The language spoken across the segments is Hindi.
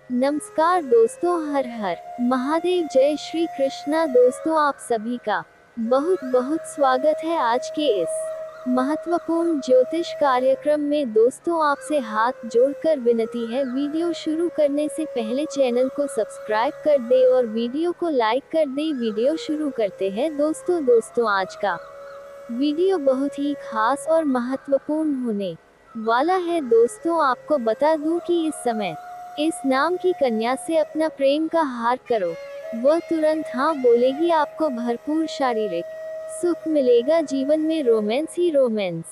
नमस्कार दोस्तों, हर हर महादेव, जय श्री कृष्णा। दोस्तों, आप सभी का बहुत बहुत स्वागत है आज के इस महत्वपूर्ण ज्योतिष कार्यक्रम में। दोस्तों, आपसे हाथ जोड़कर विनती है, वीडियो शुरू करने से पहले चैनल को सब्सक्राइब कर दे और वीडियो को लाइक कर दे। वीडियो शुरू करते हैं दोस्तों, आज का वीडियो बहुत ही खास और महत्वपूर्ण होने वाला है। दोस्तों, आपको बता दूं कि इस समय इस नाम की कन्या से अपना प्रेम का हार करो, वह तुरंत हाँ बोलेगी। आपको भरपूर शारीरिक सुख मिलेगा, जीवन में रोमांस ही रोमांस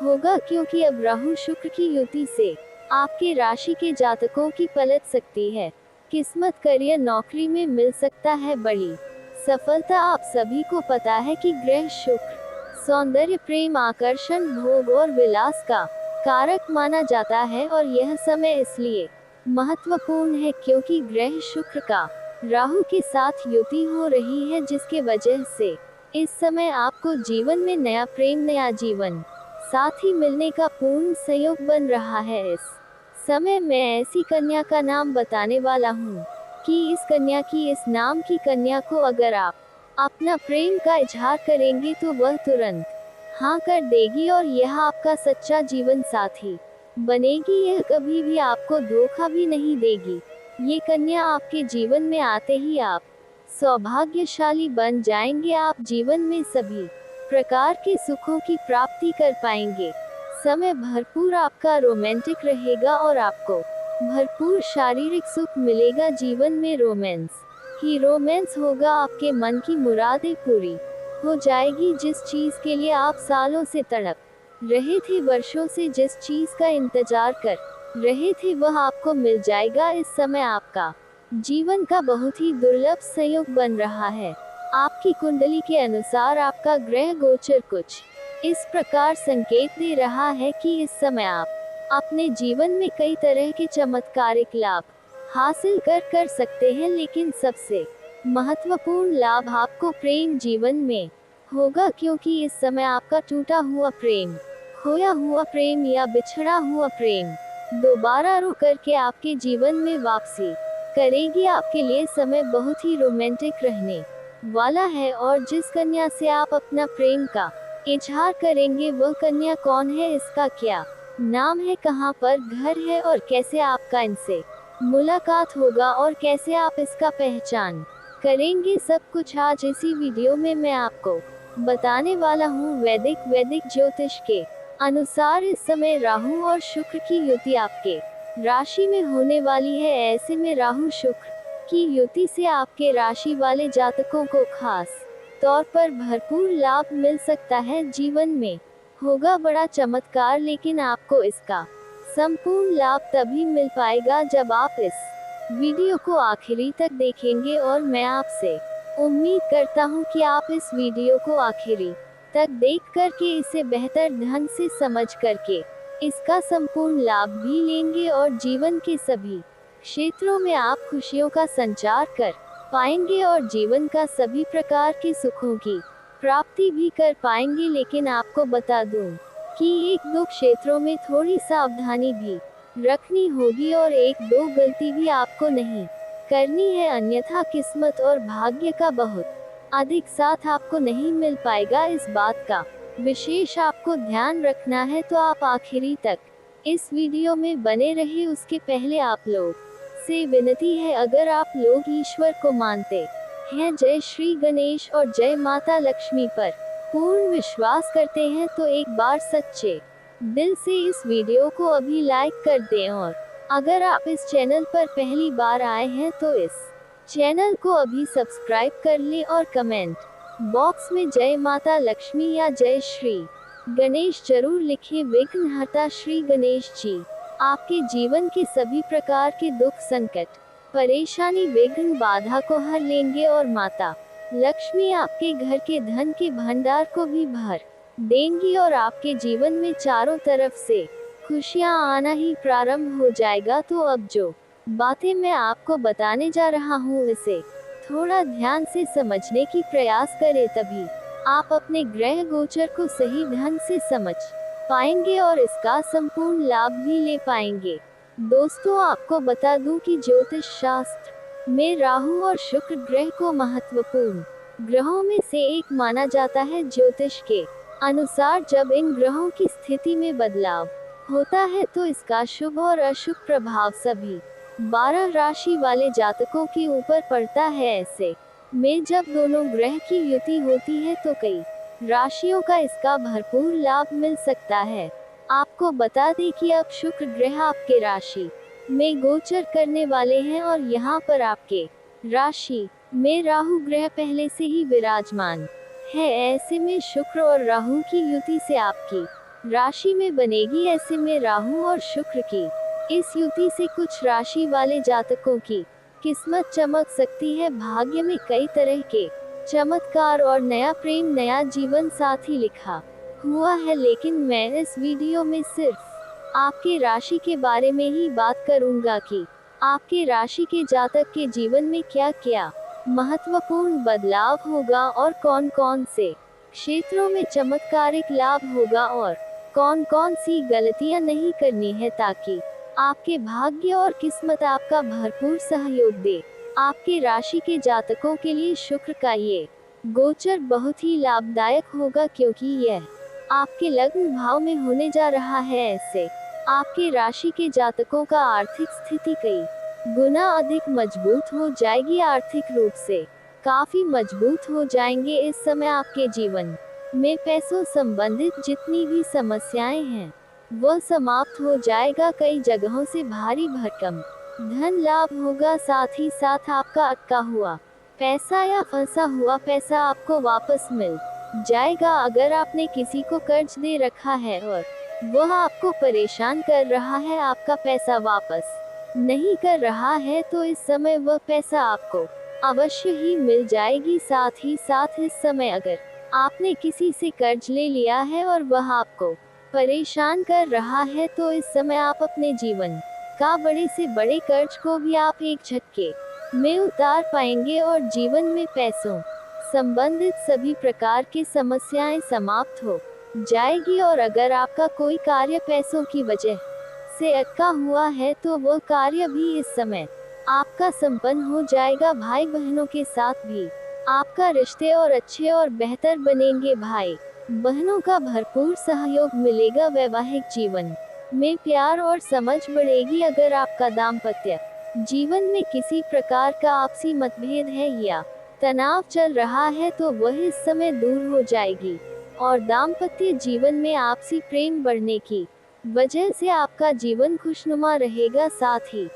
होगा, क्योंकि अब राहु शुक्र की युति से आपके राशि के जातकों की पलट सकती है किस्मत। करियर नौकरी में मिल सकता है बड़ी सफलता। आप सभी को पता है कि ग्रह शुक्र सौंदर्य, प्रेम, आकर्षण, भोग और विलास का कारक माना जाता है, और यह समय इसलिए महत्वपूर्ण है क्योंकि ग्रह शुक्र का राहु के साथ युति हो रही है, जिसके वजह से इस समय आपको जीवन में नया प्रेम, नया जीवन साथी मिलने का पूर्ण संयोग बन रहा है। इस समय मैं ऐसी कन्या का नाम बताने वाला हूँ कि इस कन्या की, इस नाम की कन्या को अगर आप अपना प्रेम का इजहार करेंगे तो वह तुरंत हाँ कर देगी, और यह आपका सच्चा जीवन साथी बनेगी। यह कभी भी आपको धोखा भी नहीं देगी। ये कन्या आपके जीवन में आते ही आप सौभाग्यशाली बन जाएंगे। आप जीवन में सभी प्रकार के सुखों की प्राप्ति कर पाएंगे। समय भरपूर आपका रोमांटिक रहेगा और आपको भरपूर शारीरिक सुख मिलेगा। जीवन में रोमांस ही रोमांस होगा। आपके मन की मुरादें पूरी हो जाएगी। जिस चीज के लिए आप सालों से तड़प रहे थे, वर्षों से जिस चीज का इंतजार कर रहे थे, वह आपको मिल जाएगा। इस समय आपका जीवन का बहुत ही दुर्लभ संयोग बन रहा है। आपकी कुंडली के अनुसार आपका ग्रह गोचर कुछ इस प्रकार संकेत दे रहा है कि इस समय आप अपने जीवन में कई तरह के चमत्कारिक लाभ हासिल कर सकते हैं, लेकिन सबसे महत्वपूर्ण लाभ आपको प्रेम जीवन में होगा, क्योंकि इस समय आपका टूटा हुआ प्रेम, खोया हुआ प्रेम या बिछड़ा हुआ प्रेम दोबारा रो करके आपके जीवन में वापसी करेगी। आपके लिए समय बहुत ही रोमांटिक रहने वाला है, और जिस कन्या से आप अपना प्रेम का इजहार करेंगे, वह कन्या कौन है, इसका क्या नाम है, कहां पर घर है और कैसे आपका इनसे मुलाकात होगा और कैसे आप इसका पहचान करेंगे, सब कुछ आज इसी वीडियो में मैं आपको बताने वाला हूँ। वैदिक ज्योतिष के अनुसार इस समय राहु और शुक्र की युति आपके राशि में होने वाली है। ऐसे में राहु शुक्र की युति से आपके राशि वाले जातकों को खास तौर पर भरपूर लाभ मिल सकता है। जीवन में होगा बड़ा चमत्कार, लेकिन आपको इसका संपूर्ण लाभ तभी मिल पाएगा जब आप इस वीडियो को आखिरी तक देखेंगे, और मैं आपसे उम्मीद करता हूं कि आप इस वीडियो को आखिरी तक देख करके इसे बेहतर ढंग से समझ करके इसका संपूर्ण लाभ भी लेंगे, और जीवन के सभी क्षेत्रों में आप खुशियों का संचार कर पाएंगे और जीवन का सभी प्रकार के सुखों की प्राप्ति भी कर पाएंगे। लेकिन आपको बता दूं कि एक दो क्षेत्रों में थोड़ी सावधानी भी रखनी होगी, और एक दो गलती भी आपको नहीं करनी है, अन्यथा किस्मत और भाग्य का बहुत अधिक साथ आपको नहीं मिल पाएगा। इस बात का विशेष आपको ध्यान रखना है, तो आप आखिरी तक इस वीडियो में बने रहे। उसके पहले आप लोग से विनती है, अगर आप लोग ईश्वर को मानते हैं, जय श्री गणेश और जय माता लक्ष्मी पर पूर्ण विश्वास करते हैं, तो एक बार सच्चे दिल से इस वीडियो को अभी लाइक कर दें, और अगर आप इस चैनल पर पहली बार आए हैं तो इस चैनल को अभी सब्सक्राइब कर लें, और कमेंट बॉक्स में जय माता लक्ष्मी या जय श्री गणेश जरूर लिखें। विघ्नहर्ता श्री गणेश जी आपके जीवन के सभी प्रकार के दुख, संकट, परेशानी, विघ्न, बाधा को हर लेंगे, और माता लक्ष्मी आपके घर के धन के भंडार को भी भर देंगी, और आपके जीवन में चारों तरफ से खुशियां आना ही प्रारंभ हो जाएगा। तो अब जो बातें मैं आपको बताने जा रहा हूँ, इसे थोड़ा ध्यान से समझने की प्रयास करें, तभी आप अपने ग्रह गोचर को सही ढंग से समझ पाएंगे और इसका संपूर्ण लाभ भी ले पाएंगे। दोस्तों, आपको बता दूं कि ज्योतिष शास्त्र में राहु और शुक्र ग्रह को महत्वपूर्ण ग्रहों में से एक माना जाता है। ज्योतिष के अनुसार जब इन ग्रहों की स्थिति में बदलाव होता है तो इसका शुभ और अशुभ प्रभाव सभी 12 राशि वाले जातकों के ऊपर पड़ता है। ऐसे में जब दोनों ग्रह की युति होती है तो कई राशियों का इसका भरपूर लाभ मिल सकता है। आपको बता दें कि अब शुक्र ग्रह आपके राशि में गोचर करने वाले हैं और यहाँ पर आपके राशि में राहु ग्रह पहले से ही विराजमान है। ऐसे में शुक्र और राहु की युति से आपकी राशि में बनेगी। ऐसे में राहु और शुक्र की इस युति से कुछ राशि वाले जातकों की किस्मत चमक सकती है। भाग्य में कई तरह के चमत्कार और नया प्रेम, नया जीवन साथी लिखा हुआ है, लेकिन मैं इस वीडियो में सिर्फ आपके राशि के बारे में ही बात करूंगा कि आपके राशि के जातक के जीवन में क्या क्या महत्वपूर्ण बदलाव होगा और कौन कौन से क्षेत्रों में चमत्कारिक लाभ होगा और कौन कौन सी गलतियां नहीं करनी है, ताकि आपके भाग्य और किस्मत आपका भरपूर सहयोग दे। आपके राशि के जातकों के लिए शुक्र का ये गोचर बहुत ही लाभदायक होगा, क्योंकि यह आपके लग्न भाव में होने जा रहा है। ऐसे आपके राशि के जातकों का आर्थिक स्थिति कई गुना अधिक मजबूत हो जाएगी। आर्थिक रूप से काफी मजबूत हो जाएंगे। इस समय आपके जीवन में पैसों संबंधित जितनी भी समस्याएं हैं वह समाप्त हो जाएगा। कई जगहों से भारी भरकम धन लाभ होगा। साथ ही साथ आपका अटका हुआ पैसा या फंसा हुआ पैसा आपको वापस मिल जाएगा। अगर आपने किसी को कर्ज दे रखा है और वह आपको परेशान कर रहा है, आपका पैसा वापस नहीं कर रहा है, तो इस समय वह पैसा आपको अवश्य ही मिल जाएगी। साथ ही साथ इस समय अगर आपने किसी से कर्ज ले लिया है और वह आपको परेशान कर रहा है, तो इस समय आप अपने जीवन का बड़े से बड़े कर्ज को भी आप एक झटके में उतार पाएंगे और जीवन में पैसों संबंधित सभी प्रकार की समस्याएं समाप्त हो जाएगी। और अगर आपका कोई कार्य पैसों की वजह से अटका हुआ है तो वह कार्य भी इस समय आपका संपन्न हो जाएगा। भाई बहनों के साथ भी आपका रिश्ते और अच्छे और बेहतर बनेंगे। भाई बहनों का भरपूर सहयोग मिलेगा। वैवाहिक जीवन में प्यार और समझ बढ़ेगी। अगर आपका दाम्पत्य जीवन में किसी प्रकार का आपसी मतभेद है या तनाव चल रहा है तो वह इस समय दूर हो जाएगी और दाम्पत्य जीवन में आपसी प्रेम बढ़ने की वजह से आपका जीवन खुशनुमा रहेगा। साथ ही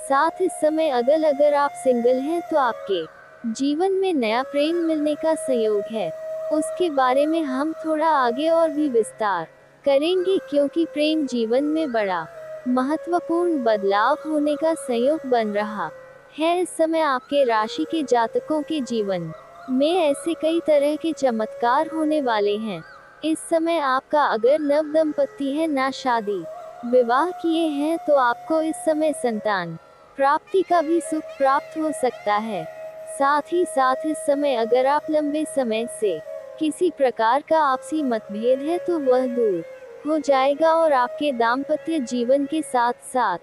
साथ इस समय अगर आप सिंगल हैं तो आपके जीवन में नया प्रेम मिलने का संयोग है। उसके बारे में हम थोड़ा आगे और भी विस्तार करेंगे, क्योंकि प्रेम जीवन में बड़ा महत्वपूर्ण बदलाव होने का संयोग बन रहा है। इस समय आपके राशि के जातकों के जीवन में ऐसे कई तरह के चमत्कार होने वाले हैं। इस समय आपका अगर नव दंपति है, ना शादी विवाह किए हैं, तो आपको इस समय संतान प्राप्ति का भी सुख प्राप्त हो सकता है। साथ ही साथ इस समय अगर आप लंबे समय से किसी प्रकार का आपसी मतभेद है तो वह दूर हो जाएगा और आपके दाम्पत्य जीवन के साथ साथ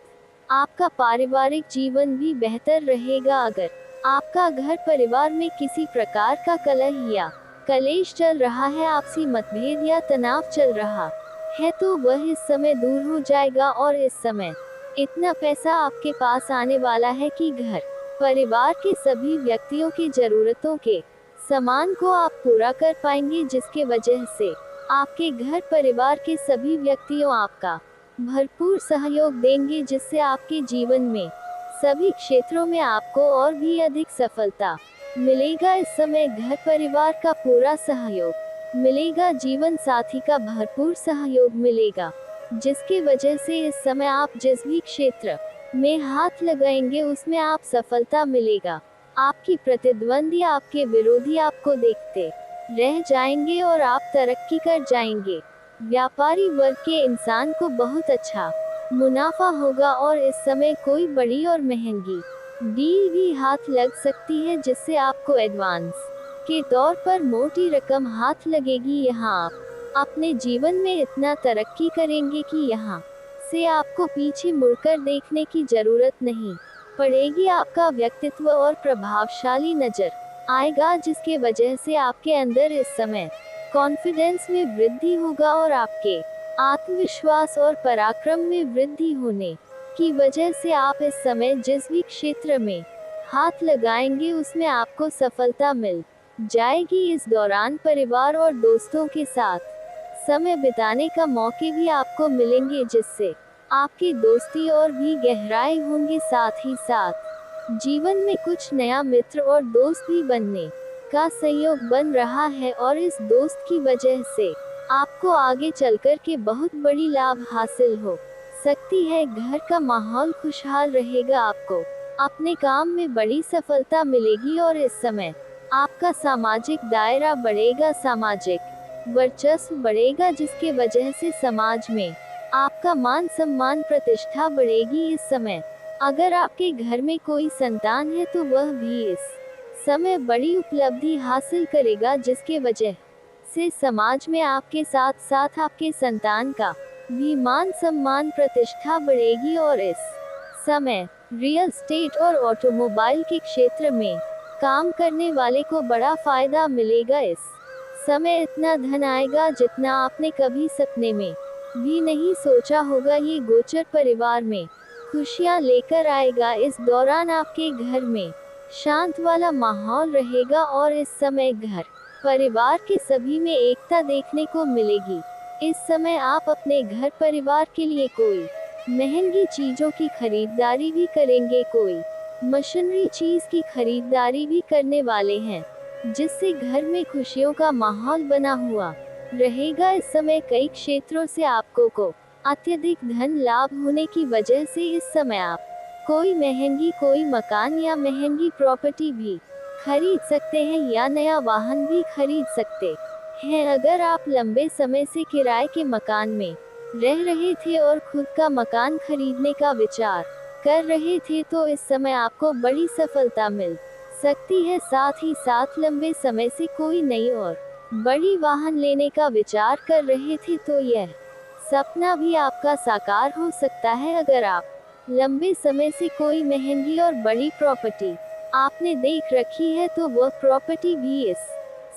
आपका पारिवारिक जीवन भी बेहतर रहेगा। अगर आपका घर परिवार में किसी प्रकार का कलह या कलेश चल रहा है, आपसी मतभेद या तनाव चल रहा है, तो वह इस समय दूर हो जाएगा और इस समय इतना पैसा आपके पास आने वाला है कि घर परिवार के सभी व्यक्तियों की जरूरतों के सामान को आप पूरा कर पाएंगे, जिसके वजह से आपके घर परिवार के सभी व्यक्तियों आपका भरपूर सहयोग देंगे, जिससे आपके जीवन में सभी क्षेत्रों में आपको और भी अधिक सफलता मिलेगा। इस समय घर परिवार का पूरा सहयोग मिलेगा, जीवन साथी का भरपूर सहयोग मिलेगा, जिसकी वजह से इस समय आप जिस भी क्षेत्र में हाथ लगाएंगे उसमें आप सफलता मिलेगा। आपकी प्रतिद्वंदी, आपके विरोधी आपको देखते रह जाएंगे और आप तरक्की कर जाएंगे। व्यापारी वर्ग के इंसान को बहुत अच्छा मुनाफा होगा और इस समय कोई बड़ी और महंगी डील भी हाथ लग सकती है, जिससे आपको एडवांस के तौर पर मोटी रकम हाथ लगेगी। यहाँ आप अपने जीवन में इतना तरक्की करेंगे कि यहाँ से आपको पीछे मुड़कर देखने की जरूरत नहीं पड़ेगी। आपका व्यक्तित्व और प्रभावशाली नजर आएगा, जिसके वजह से आपके अंदर इस समय कॉन्फिडेंस में वृद्धि होगा और आपके आत्मविश्वास और पराक्रम में वृद्धि होने की वजह से आप इस समय जिस भी क्षेत्र में हाथ लगाएंगे उसमें आपको सफलता मिल जाएगी। इस दौरान परिवार और दोस्तों के साथ समय बिताने का मौके भी आपको मिलेंगे, जिससे आपकी दोस्ती और भी गहराई होंगी। साथ ही साथ जीवन में कुछ नया मित्र और दोस्त भी बनने का संयोग बन रहा है और इस दोस्त की वजह से आपको आगे चलकर के बहुत बड़ी लाभ हासिल हो सकती है। घर का माहौल खुशहाल रहेगा, आपको अपने काम में बड़ी सफलता मिलेगी और इस समय आपका सामाजिक दायरा बढ़ेगा, सामाजिक वर्चस्व बढ़ेगा, जिसके वजह से समाज में आपका मान सम्मान प्रतिष्ठा बढ़ेगी। इस समय अगर आपके घर में कोई संतान है तो वह भी इस समय बड़ी उपलब्धि हासिल करेगा, जिसके वजह से समाज में आपके साथ साथ आपके संतान का भी मान सम्मान प्रतिष्ठा बढ़ेगी। और इस समय रियल एस्टेट और ऑटोमोबाइल के क्षेत्र में काम करने वाले को बड़ा फायदा मिलेगा। इस समय इतना धन आएगा जितना आपने कभी सपने में भी नहीं सोचा होगा। ये गोचर परिवार में खुशियां लेकर आएगा। इस दौरान आपके घर में शांत वाला माहौल रहेगा और इस समय घर परिवार के सभी में एकता देखने को मिलेगी। इस समय आप अपने घर परिवार के लिए कोई महंगी चीजों की खरीदारी भी करेंगे, कोई मशीनरी चीज की खरीदारी भी करने वाले हैं, जिससे घर में खुशियों का माहौल बना हुआ रहेगा। इस समय कई क्षेत्रों से आपको को अत्यधिक धन लाभ होने की वजह से इस समय आप कोई मकान या महंगी प्रॉपर्टी भी खरीद सकते हैं या नया वाहन भी खरीद सकते हैं। अगर आप लंबे समय से किराए के मकान में रह रहे थे और खुद का मकान खरीदने का विचार कर रहे थे तो इस समय आपको बड़ी सफलता मिल सकती है। साथ ही साथ लंबे समय से कोई नई और बड़ी वाहन लेने का विचार कर रहे थे तो यह सपना भी आपका साकार हो सकता है। अगर आप लंबे समय से कोई महंगी और बड़ी प्रॉपर्टी आपने देख रखी है तो वह प्रॉपर्टी भी इस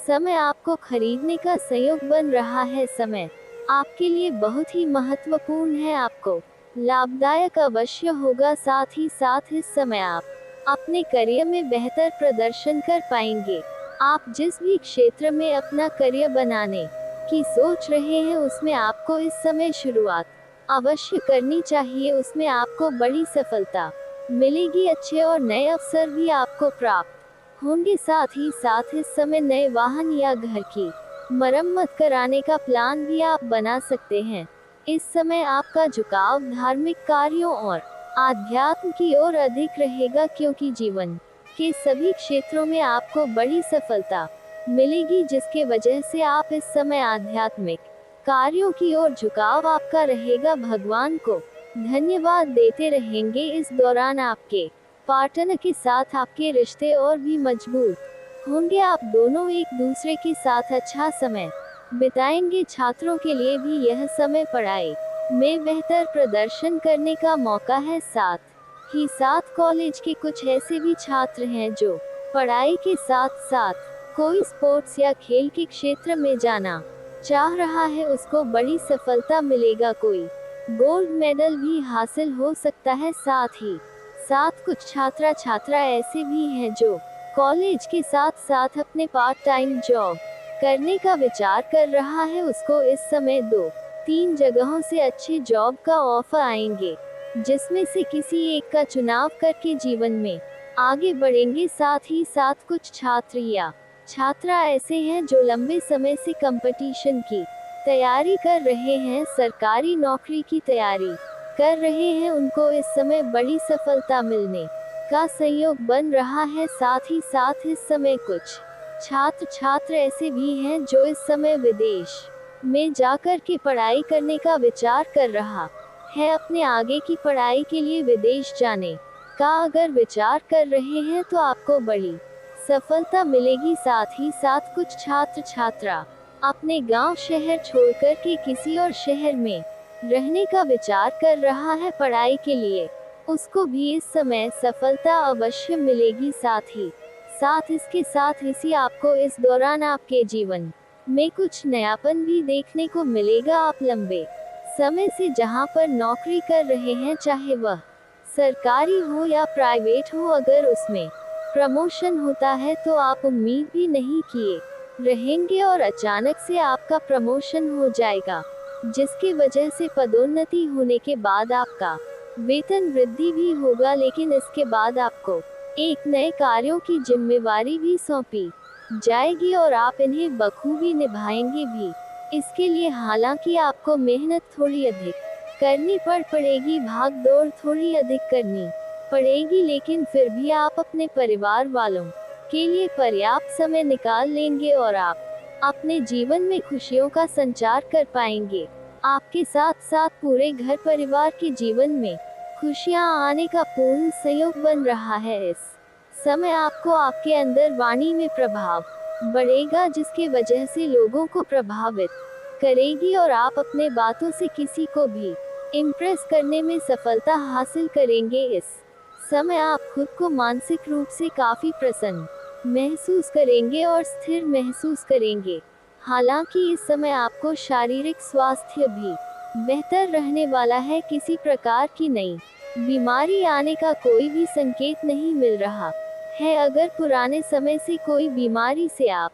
समय आपको खरीदने का संयोग बन रहा है। समय आपके लिए बहुत ही महत्वपूर्ण है, आपको लाभदायक अवश्य होगा। साथ ही साथ इस समय आप अपने करियर में बेहतर प्रदर्शन कर पाएंगे। आप जिस भी क्षेत्र में अपना करियर बनाने की सोच रहे हैं उसमें आपको इस समय शुरुआत अवश्य करनी चाहिए, उसमें आपको बड़ी सफलता मिलेगी। अच्छे और नए अवसर भी आपको प्राप्त होंगे। साथ ही साथ इस समय नए वाहन या घर की मरम्मत कराने का प्लान भी आप बना सकते हैं। इस समय आपका झुकाव धार्मिक कार्यों और आध्यात्म की ओर अधिक रहेगा, क्योंकि जीवन के सभी क्षेत्रों में आपको बड़ी सफलता मिलेगी, जिसके वजह से आप इस समय आध्यात्मिक कार्यों की ओर झुकाव आपका रहेगा। भगवान को धन्यवाद देते रहेंगे। इस दौरान आपके पार्टनर के साथ आपके रिश्ते और भी मजबूत होंगे। आप दोनों एक दूसरे के साथ अच्छा समय बिताएंगे। छात्रों के लिए भी यह समय पढ़ाई में बेहतर प्रदर्शन करने का मौका है। साथ ही साथ कॉलेज के कुछ ऐसे भी छात्र हैं जो पढ़ाई के साथ साथ कोई स्पोर्ट्स या खेल के क्षेत्र में जाना चाह रहा है, उसको बड़ी सफलता मिलेगा। कोई गोल्ड मेडल भी हासिल हो सकता है। साथ ही साथ कुछ छात्रा ऐसे भी हैं जो कॉलेज के साथ साथ अपने पार्ट टाइम जॉब करने का विचार कर रहा है, उसको इस समय 2-3 जगहों से अच्छे जॉब का ऑफर आएंगे, जिसमें से किसी एक का चुनाव करके जीवन में आगे बढ़ेंगे। साथ ही साथ कुछ छात्र या छात्रा ऐसे हैं जो लंबे समय से कंपटीशन की तैयारी कर रहे हैं, सरकारी नौकरी की तैयारी कर रहे हैं, उनको इस समय बड़ी सफलता मिलने का संयोग बन रहा है। साथ ही साथ इस समय कुछ छात्र ऐसे भी हैं जो इस समय विदेश में जाकर के पढ़ाई करने का विचार कर रहा है। अपने आगे की पढ़ाई के लिए विदेश जाने का अगर विचार कर रहे हैं तो आपको बड़ी सफलता मिलेगी। साथ ही साथ कुछ छात्र छात्रा अपने गांव शहर छोड़कर के किसी और शहर में रहने का विचार कर रहा है पढ़ाई के लिए, उसको भी इस समय सफलता अवश्य मिलेगी। साथ इसके साथ इसी आपको इस दौरान आपके जीवन में कुछ नयापन भी देखने को मिलेगा। आप लंबे समय से जहां पर नौकरी कर रहे हैं, चाहे वह सरकारी हो या प्राइवेट हो, अगर उसमें प्रमोशन होता है तो आप उम्मीद भी नहीं किए रहेंगे और अचानक से आपका प्रमोशन हो जाएगा, जिसकी वजह से पदोन्नति होने के बाद आपका वेतन वृद्धि भी होगा। लेकिन इसके बाद आपको एक नए कार्यों की जिम्मेवारी भी सौंपी जाएगी और आप इन्हें बखूबी निभाएंगे भी। इसके लिए हालांकि आपको मेहनत थोड़ी अधिक करनी पड़ेगी, भाग दौड़ थोड़ी अधिक करनी पड़ेगी, लेकिन फिर भी आप अपने परिवार वालों के लिए पर्याप्त समय निकाल लेंगे और आप अपने जीवन में खुशियों का संचार कर पाएंगे। आपके साथ साथ पूरे घर परिवार के जीवन में खुशियां आने का पूर्ण संयोग बन रहा है। इस समय आपको आपके अंदर वाणी में प्रभाव बढ़ेगा, जिसके वजह से लोगों को प्रभावित करेगी और आप अपने बातों से किसी को भी इम्प्रेस करने में सफलता हासिल करेंगे। इस समय आप खुद को मानसिक रूप से काफी प्रसन्न महसूस करेंगे और स्थिर महसूस करेंगे। हालांकि इस समय आपको शारीरिक स्वास्थ्य भी बेहतर रहने वाला है, किसी प्रकार की नई बीमारी आने का कोई भी संकेत नहीं मिल रहा है। अगर पुराने समय से कोई बीमारी से आप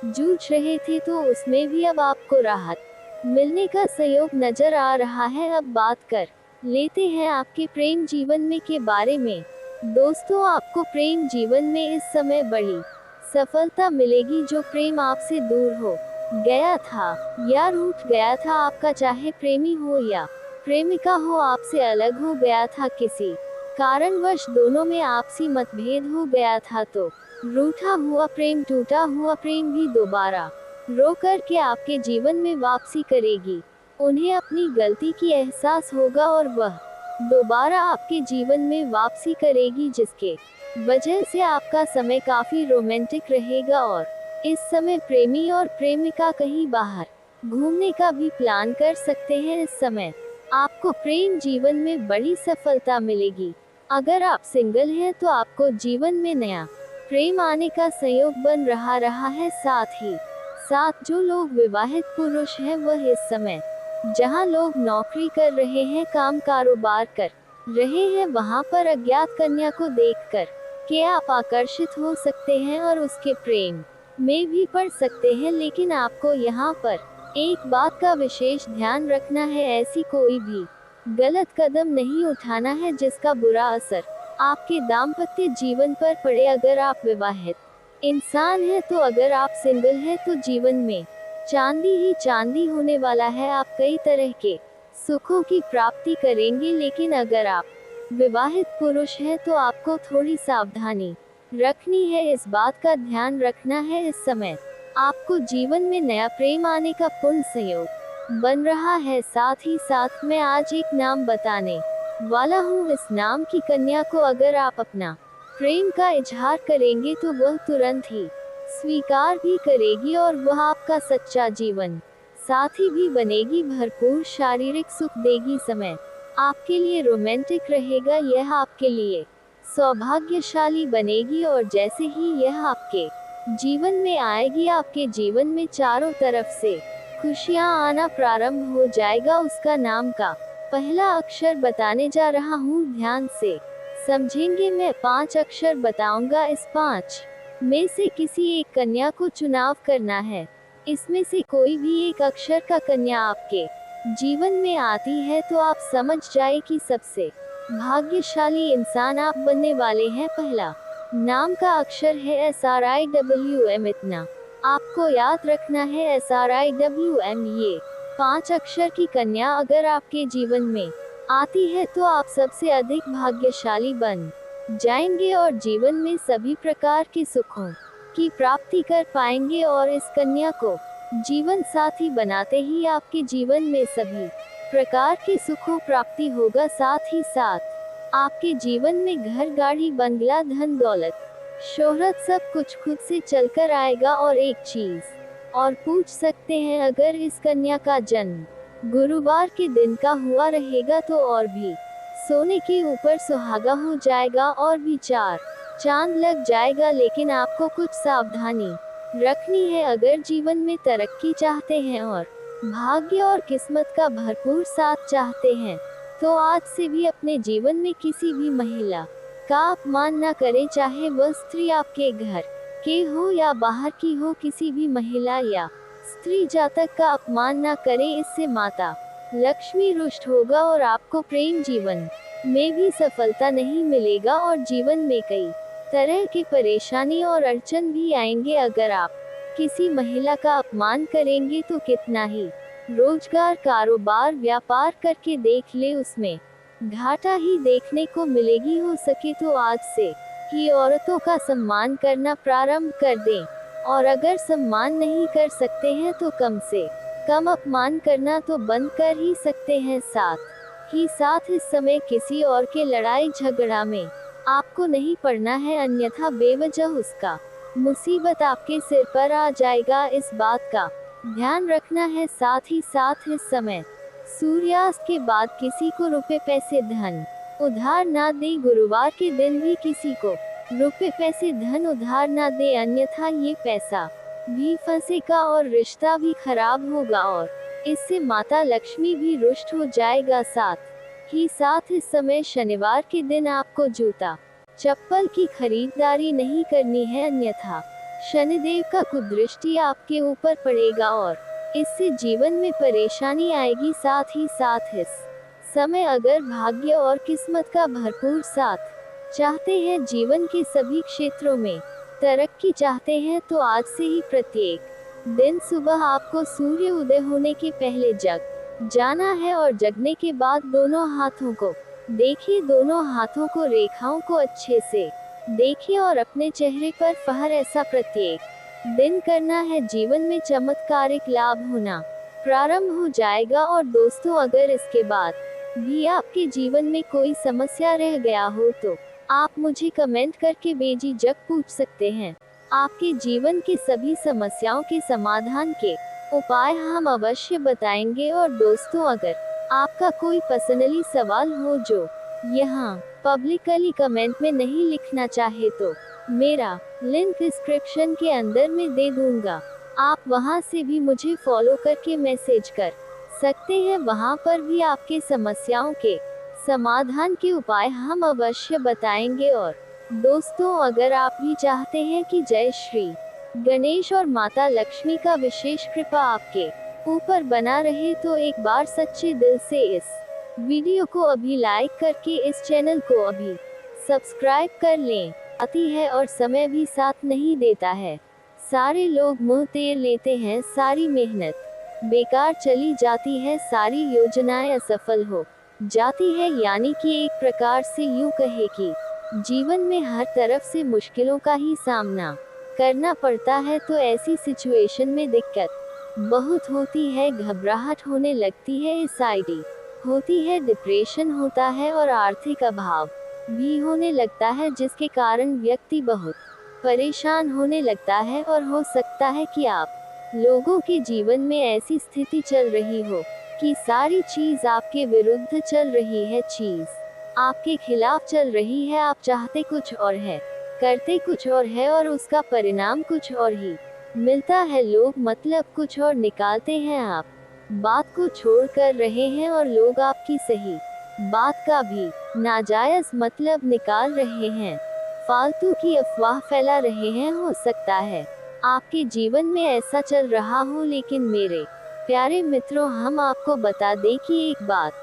जूझ रहे थे तो उसमें भी अब आपको राहत मिलने का संयोग नजर आ रहा है। अब बात कर लेते हैं आपके प्रेम जीवन में के बारे में। दोस्तों, आपको प्रेम जीवन में इस समय बड़ी सफलता मिलेगी। जो प्रेम आपसे दूर हो गया था या रूठ गया था, आपका चाहे प्रेमी हो या प्रेमिका हो, आपसे अलग हो गया था, किसी कारणवश दोनों में आपसी मतभेद हो गया था, तो रूठा हुआ प्रेम, टूटा हुआ प्रेम भी दोबारा रो कर के आपके जीवन में वापसी करेगी। उन्हें अपनी गलती की एहसास होगा और वह दोबारा आपके जीवन में वापसी करेगी, जिसके वजह से आपका समय काफी रोमांटिक रहेगा और इस समय प्रेमी और प्रेमिका कहीं बाहर घूमने का भी प्लान कर सकते हैं। इस समय आपको प्रेम जीवन में बड़ी सफलता मिलेगी। अगर आप सिंगल हैं तो आपको जीवन में नया प्रेम आने का संयोग बन रहा है। साथ ही साथ जो लोग विवाहित पुरुष हैं, वह इस समय जहां लोग नौकरी कर रहे हैं, काम कारोबार कर रहे हैं, वहां पर अज्ञात कन्या को देखकर के आप आकर्षित हो सकते हैं और उसके प्रेम में भी पड़ सकते हैं। लेकिन आपको यहाँ पर एक बात का विशेष ध्यान रखना है, ऐसी कोई भी गलत कदम नहीं उठाना है जिसका बुरा असर आपके दाम्पत्य जीवन पर पड़े। अगर आप विवाहित इंसान हैं तो, अगर आप सिंगल हैं तो जीवन में चांदी ही चांदी होने वाला है। आप कई तरह के सुखों की प्राप्ति करेंगे। लेकिन अगर आप विवाहित पुरुष हैं तो आपको थोड़ी सावधानी रखनी है, इस बात का ध्यान रखना है। इस समय आपको जीवन में नया प्रेम आने का पूर्ण संयोग बन रहा है। साथ ही साथ मैं आज एक नाम बताने वाला हूँ। इस नाम की कन्या को अगर आप अपना प्रेम का इजहार करेंगे तो वह तुरंत ही स्वीकार भी करेगी और वह आपका सच्चा जीवन साथी भी बनेगी, भरपूर शारीरिक सुख देगी। समय आपके लिए रोमांटिक रहेगा, यह आपके लिए सौभाग्यशाली बनेगी और जैसे ही यह आपके जीवन में आएगी, आपके जीवन में चारों तरफ से खुशियां आना प्रारंभ हो जाएगा। उसका नाम का पहला अक्षर बताने जा रहा हूँ, ध्यान से समझेंगे। मैं 5 अक्षर बताऊंगा, इस 5 में से किसी एक कन्या को चुनाव करना है। इसमें से कोई भी एक अक्षर का कन्या आपके जीवन में आती है तो आप समझ जाए कि सबसे भाग्यशाली इंसान आप बनने वाले हैं। पहला नाम का अक्षर है SRIWM। इतना आपको याद रखना है, SRIWM। ये 5 अक्षर की कन्या अगर आपके जीवन में आती है तो आप सबसे अधिक भाग्यशाली बन जाएंगे और जीवन में सभी प्रकार के सुखों की प्राप्ति कर पाएंगे। और इस कन्या को जीवन साथी बनाते ही आपके जीवन में सभी प्रकार के सुखों प्राप्ति होगा। साथ ही साथ आपके जीवन में घर, गाड़ी, बंगला, धन दौलत, शोहरत, सब कुछ खुद से चलकर आएगा। और एक चीज और पूछ सकते हैं, अगर इस कन्या का जन्म गुरुवार के दिन का हुआ रहेगा तो और भी सोने के ऊपर सुहागा हो जाएगा और भी चार चांद लग जाएगा, लेकिन आपको कुछ सावधानी रखनी है अगर जीवन में तरक्की चाहते हैं और भाग्य और किस्मत का भरपूर साथ चाहते हैं तो आज से भी अपने जीवन में किसी भी महिला का अपमान न करें, चाहे वह स्त्री आपके घर के हो या बाहर की हो। किसी भी महिला या स्त्री जातक का अपमान न करें, इससे माता लक्ष्मी रुष्ट होगा और आपको प्रेम जीवन में भी सफलता नहीं मिलेगा और जीवन में कई तरह की परेशानी और अड़चन भी आएंगे। अगर आप किसी महिला का अपमान करेंगे तो कितना ही रोजगार, कारोबार, व्यापार करके देख ले, उसमें घाटा ही देखने को मिलेगी। हो सके तो आज से ही औरतों का सम्मान करना प्रारंभ कर दें, और अगर सम्मान नहीं कर सकते हैं तो कम से कम अपमान करना तो बंद कर ही सकते हैं। साथ ही साथ इस समय किसी और के लड़ाई झगड़ा में आपको नहीं पड़ना है, अन्यथा बेवजह उसका मुसीबत आपके सिर पर आ जाएगा। इस बात का ध्यान रखना है। साथ ही साथ इस समय सूर्यास्त के बाद किसी को रुपए पैसे धन उधार ना दे। गुरुवार के दिन भी किसी को रुपए पैसे धन उधार ना दे, अन्यथा ये पैसा भी फंसेगा और रिश्ता भी खराब होगा और इससे माता लक्ष्मी भी रुष्ट हो जाएगा। साथ ही साथ इस समय शनिवार के दिन आपको जूता चप्पल की खरीदारी नहीं करनी है, अन्यथा शनिदेव का कुदृष्टि आपके ऊपर पड़ेगा और इससे जीवन में परेशानी आएगी। साथ ही साथ इस समय अगर भाग्य और किस्मत का भरपूर साथ चाहते हैं, जीवन के सभी क्षेत्रों में तरक्की चाहते हैं, तो आज से ही प्रत्येक दिन सुबह आपको सूर्य उदय होने के पहले जग जाना है और जगने के बाद दोनों हाथों को देखिए, दोनों हाथों को रेखाओं को अच्छे से देखिए और अपने चेहरे पर फहर ऐसा प्रत्येक दिन करना है। जीवन में चमत्कारिक लाभ होना प्रारंभ हो जाएगा। और दोस्तों, अगर इसके बाद भी आपके जीवन में कोई समस्या रह गया हो तो आप मुझे कमेंट करके बेझिझक पूछ सकते हैं। आपके जीवन की सभी समस्याओं के समाधान के उपाय हम अवश्य बताएंगे। और दोस्तों, अगर आपका कोई पर्सनली सवाल हो जो यहाँ पब्लिकली कमेंट में नहीं लिखना चाहे तो मेरा लिंक डिस्क्रिप्शन के अंदर में दे दूंगा, आप वहां से भी मुझे फॉलो करके मैसेज कर सकते हैं। वहां पर भी आपके समस्याओं के समाधान के उपाय हम अवश्य बताएंगे। और दोस्तों, अगर आप भी चाहते हैं कि जय श्री गणेश और माता लक्ष्मी का विशेष कृपा आपके ऊपर बना रहे, तो एक बार सच्चे दिल से इस वीडियो को अभी लाइक करके इस चैनल को अभी सब्सक्राइब कर लें। आती है और समय भी साथ नहीं देता है, सारे लोग मुंह तेर लेते हैं, सारी मेहनत बेकार चली जाती है, सारी योजनाएं असफल हो जाती है। यानी कि एक प्रकार से यूं कहे कि जीवन में हर तरफ से मुश्किलों का ही सामना करना पड़ता है। तो ऐसी सिचुएशन में दिक्कत बहुत होती है, घबराहट होने लगती है, एंजाइटी होती है, डिप्रेशन होता है और आर्थिक अभाव भी होने लगता है, जिसके कारण व्यक्ति बहुत परेशान होने लगता है। और हो सकता है कि आप लोगों के जीवन में ऐसी स्थिति चल रही हो कि सारी चीज आपके विरुद्ध चल रही है, चीज आपके खिलाफ चल रही है। आप चाहते कुछ और है, करते कुछ और है और उसका परिणाम कुछ और ही मिलता है। लोग मतलब कुछ और निकालते हैं, आप बात को छोड़ कर रहे हैं और लोग आपकी सही बात का भी नाजायज मतलब निकाल रहे हैं, फालतू की अफवाह फैला रहे हैं। हो सकता है आपके जीवन में ऐसा चल रहा हो, लेकिन मेरे प्यारे मित्रों, हम आपको बता दें कि एक बात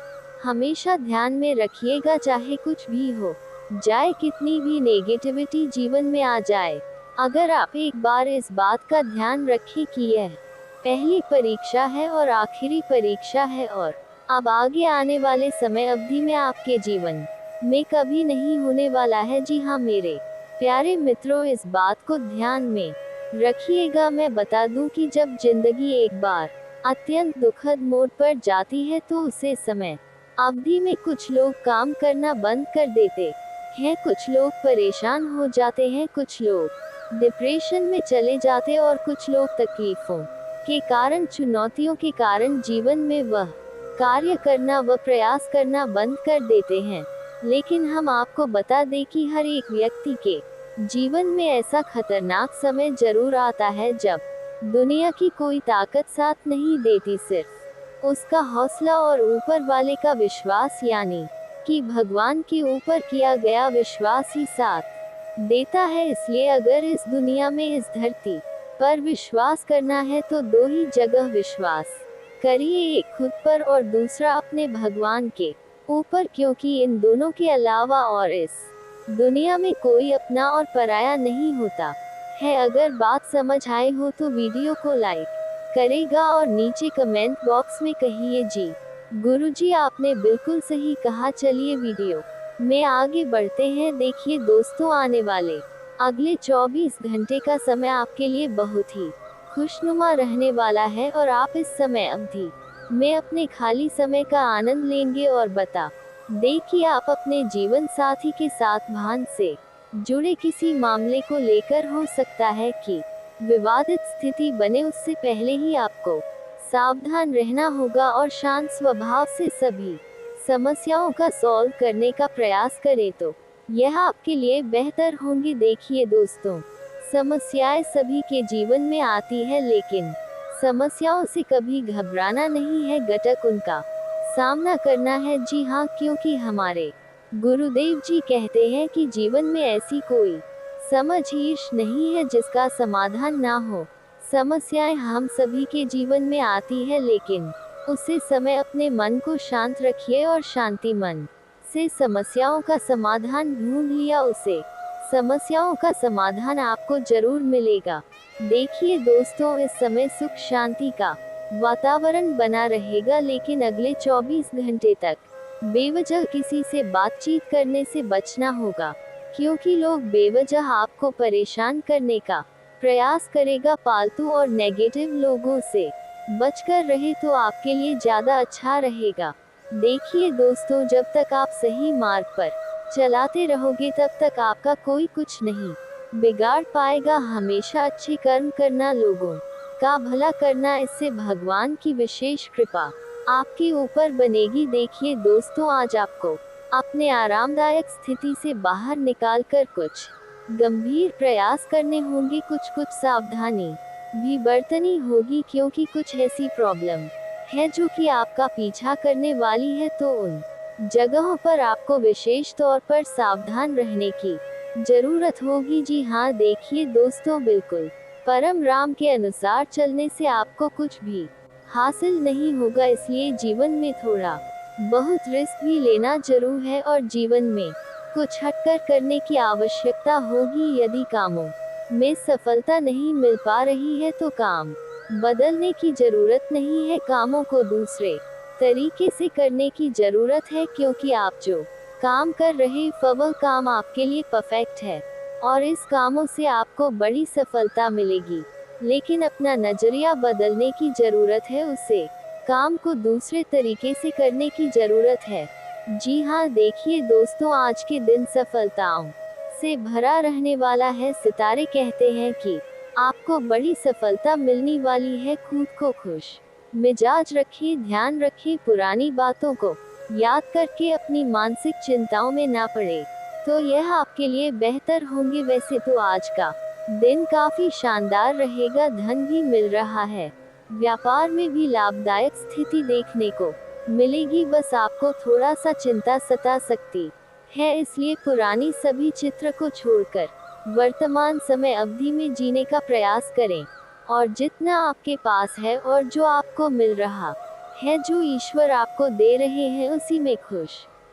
हमेशा ध्यान में रखिएगा, चाहे कुछ भी हो जाए, कितनी भी नेगेटिविटी जीवन में आ जाए, अगर आप एक बार इस बात का ध्यान रखें कि यह पहली परीक्षा है और आखिरी परीक्षा है, और अब आगे आने वाले समय अवधि में आपके जीवन में कभी नहीं होने वाला है। जी हाँ मेरे प्यारे मित्रों, इस बात को ध्यान में रखिएगा। मैं बता दूं कि जब जिंदगी एक बार अत्यंत दुखद मोड़ पर जाती है तो उसे समय अवधि में कुछ लोग काम करना बंद कर देते हैं, कुछ लोग परेशान हो जाते हैं, कुछ लोग डिप्रेशन में चले जाते और कुछ लोग तकलीफों के कारण, चुनौतियों के कारण जीवन में वह कार्य करना व प्रयास करना बंद कर देते हैं। लेकिन हम आपको बता दें कि हर एक व्यक्ति के जीवन में ऐसा खतरनाक समय जरूर आता है जब दुनिया की कोई ताकत साथ नहीं देती, सिर्फ उसका हौसला और ऊपर वाले का विश्वास, यानी कि भगवान के ऊपर किया गया विश्वास ही साथ देता है। इसलिए अगर इस दुनिया में, इस धरती पर विश्वास करना है तो दो ही जगह विश्वास करिए, एक खुद पर और दूसरा अपने भगवान के ऊपर, क्योंकि इन दोनों के अलावा और इस दुनिया में कोई अपना और पराया नहीं होता है। अगर बात समझ आई हो तो वीडियो को लाइक करेगा और नीचे कमेंट बॉक्स में कहिए जी गुरुजी आपने बिल्कुल सही कहा। चलिए वीडियो में आगे बढ़ते हैं। देखिए दोस्तों, आने वाले अगले 24 घंटे का समय आपके लिए बहुत ही खुशनुमा रहने वाला है और आप इस समय अवधि में अपने खाली समय का आनंद लेंगे और बता देखिए आप अपने जीवन साथी के साथ भान से जुड़े किसी मामले को लेकर हो सकता है कि विवादित स्थिति बने, उससे पहले ही आपको सावधान रहना होगा और शांत स्वभाव से सभी समस्याओं का सॉल्व करने का प्रयास करें तो यह आपके लिए बेहतर होंगी। देखिए दोस्तों, समस्याएं सभी के जीवन में आती है, लेकिन समस्याओं से कभी घबराना नहीं है, घटक उनका सामना करना है। जी हाँ, क्योंकि हमारे गुरुदेव जी कहते हैं कि जीवन में ऐसी कोई समझ नहीं है जिसका समाधान ना हो। समस्याएं हम सभी के जीवन में आती है, लेकिन उसे समय अपने मन को शांत रखिए और शांति मन से समस्याओं का समाधान ढूंढ लिया, उसे समस्याओं का समाधान आपको जरूर मिलेगा। देखिए दोस्तों, इस समय सुख शांति का वातावरण बना रहेगा, लेकिन अगले 24 घंटे तक बेवजह किसी से बातचीत करने से बचना होगा, क्योंकि लोग बेवजह आपको परेशान करने का प्रयास करेगा। पालतू और नेगेटिव लोगों से बचकर रहे तो आपके लिए ज्यादा अच्छा रहेगा। देखिए दोस्तों, जब तक आप सही मार्ग पर चलाते रहोगे तब तक आपका कोई कुछ नहीं बिगाड़ पाएगा। हमेशा अच्छे कर्म करना, लोगों का भला करना, इससे भगवान की विशेष कृपा आपके ऊपर बनेगी। देखिए दोस्तों, आज आपको अपने आरामदायक स्थिति से बाहर निकालकर कुछ गंभीर प्रयास करने होंगे, कुछ सावधानी भी बरतनी होगी, क्योंकि कुछ ऐसी प्रॉब्लम है जो कि आपका पीछा करने वाली है। तो उन जगहों पर आपको विशेष तौर पर सावधान रहने की जरूरत होगी। जी हाँ, देखिए दोस्तों, बिल्कुल परम राम के अनुसार चलने से आपको कुछ भी हासिल नहीं होगा, इसलिए जीवन में थोड़ा बहुत रिस्क भी लेना जरूर है और जीवन में कुछ हटकर करने की आवश्यकता होगी। यदि कामों में सफलता नहीं मिल पा रही है तो काम बदलने की जरूरत नहीं है, कामों को दूसरे तरीके से करने की जरूरत है, क्योंकि आप जो काम कर रहे वह काम आपके लिए परफेक्ट है और इस कामों से आपको बड़ी सफलता मिलेगी। लेकिन अपना नजरिया बदलने की जरूरत है, उसे काम को दूसरे तरीके से करने की जरूरत है। जी हाँ, देखिए दोस्तों, आज के दिन सफलताओं से भरा रहने वाला है। सितारे कहते हैं कि आपको बड़ी सफलता मिलने वाली है। खुद को खुश मिजाज रखिए, ध्यान रखिए, पुरानी बातों को याद करके अपनी मानसिक चिंताओं में ना पड़े तो यह आपके लिए बेहतर होंगे। वैसे तो आज का दिन काफी शानदार रहेगा, धन भी मिल रहा है, व्यापार में भी लाभदायक स्थिति देखने को मिलेगी। बस आपको थोड़ा सा चिंता सता सकती है, इसलिए पुरानी सभी चित्र को छोड़कर वर्तमान समय अवधि में जीने का प्रयास करें और जितना आपके पास है और जो आपको मिल रहा है, जो ईश्वर आपको दे रहे हैं, उसी में खुश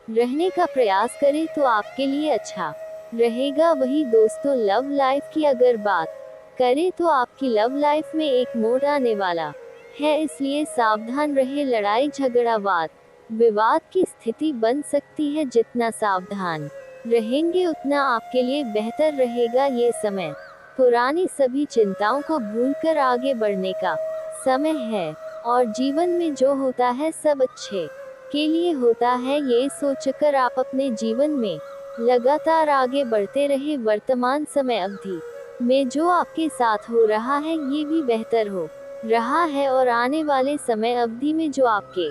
रहने का प्रयास करें तो आपके लिए अच्छा रहेगा। वही दोस्तों, लव लाइफ की अगर बात करें तो आपकी लव लाइफ में एक मोड़ आने वाला है, इसलिए सावधान रहे। लड़ाई झगड़ा वाद विवाद की स्थिति बन सकती है, जितना सावधान रहेंगे उतना आपके लिए बेहतर रहेगा। ये समय पुरानी सभी चिंताओं को भूलकर आगे बढ़ने का समय है और जीवन में जो होता है सब अच्छे के लिए होता है, ये सोचकर आप अपने जीवन में लगातार आगे बढ़ते रहे। वर्तमान समय अवधि में जो आपके साथ हो रहा है ये भी बेहतर हो रहा है और आने वाले समय अवधि में जो आपके